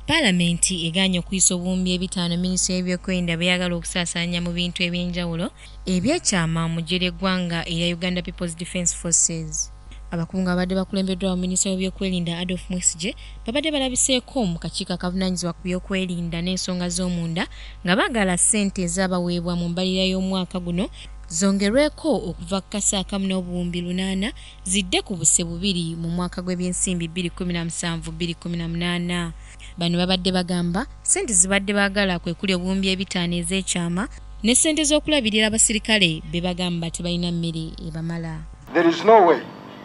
Palamenti eganya okuyisa obuwumbi ebitaano minisitule y'ebyokwerinda beyagala okusaasaanya mu bintu eby'enjawulo ebyekyama mu ggye ly'eggwanga erya Uganda People's Defence Forces. Abakungu abadde bakulembeddwa mu minisitule y'ebyokwerinda Adolf Mwesigye babadde balabiseeko mu kakiiko akavunaanyizibwa ku byokwerinda n'ensonga z'omunda nga baagala ssente ezaabaweebwa mu mbalirira y'omwaka guno zongerweko okuva ku kasa akamu n'obuwumbi 800 zidde ku buse 2 mu mwaka gw'ebyensimbi 2017-2018. Bano babadde bagamba ssente zibadde baagala kwe kuli obuwumbi ebitaano ez'ekyama ne ssente z'okulabirira abasirikale be bagamba tebalina mmere ebamala. There is no way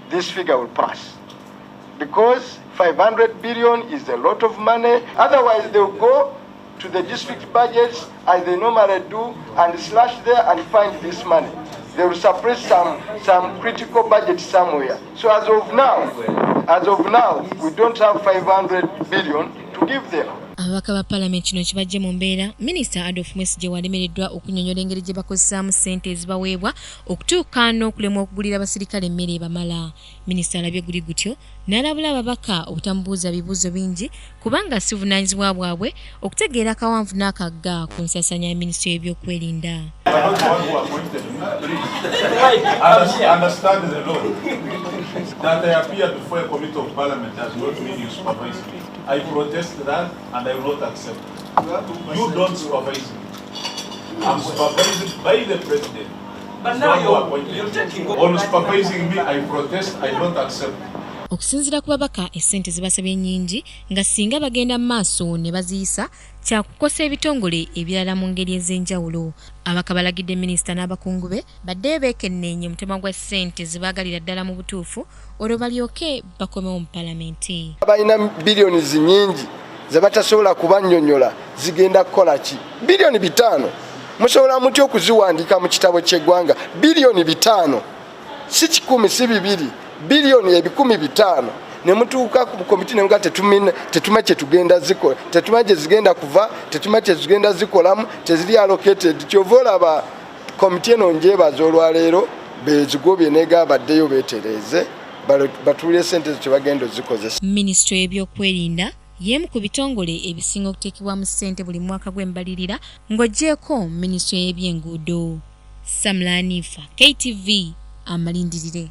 this figure will pass because 500 billion is a lot of money. Otherwise they will go to the district budgets as they normally do and slash there and find this money. They will suppress some critical budget somewhere. So as of now, we don't have 500 billion to give them. Ababaka ba Parliament kino kibajje mu mbeera Minisita Adolf Mwesigye walemereddwa okunnyonnyola engeri gye bakozesaamu ssente ezibaweebwa okutuuka n'okulemwa okugulira abasirikale emmere ebamala. Minisita alabye guli gutyo n'alabula ababaka obutamubuuza bibuuzo bingi kubanga si buvunaanyizibwa bwabwe okutegeera akawanvu n'akagga ku nsaasaanya ya minisitule y'ebyokwerinda. That I appear before a committee of Parliament does not mean you supervise me. I protest that and I will not accept it. You don't supervise me. I'm supervised by the President. But now you're taking on supervising me, I protest, I don't accept it. Okusinziira ku babaka essente zibasabye nnyingi nga singa bagenda mu maaso ne baziyisa kya kukosa ebitongole ebirala mu ngeri ez'enjawulo. Abaka balagidde minisita n'abakungu be badde beekenneenye mutemwa gwa ssente zibaagalira ddala mu butuufu olwo balyoke bakomewo mu Palamenti. Balina biliyoni nyingi ze batasobola kubannyonnyola zigenda kukola ki? Biliyoni 5 musobola mutya okuziwandiika mu kitabo ky'eggwanga? Biliyoni 5 si 10 si 2 biliyoni 500 ne mutuuka ku komiti ne mugate tetuma kye tugenda zikola tetuma kye zigenda kuva tetuma kye zigenda zikolamu teziri allocated kyovola ba komiti eno njebaza olwaleero bezigobye nega baddeyo betereze batulire ssente kye bagenda zikozesa. Minisitule y'ebyokwerinda y'emu ku bitongole ebisinga okuteekebwamu ssente buli mwaka gw'embalirira ng'oggyeko minisitule y'ebyenguudo. Samlanifa, KTV, amalindirire.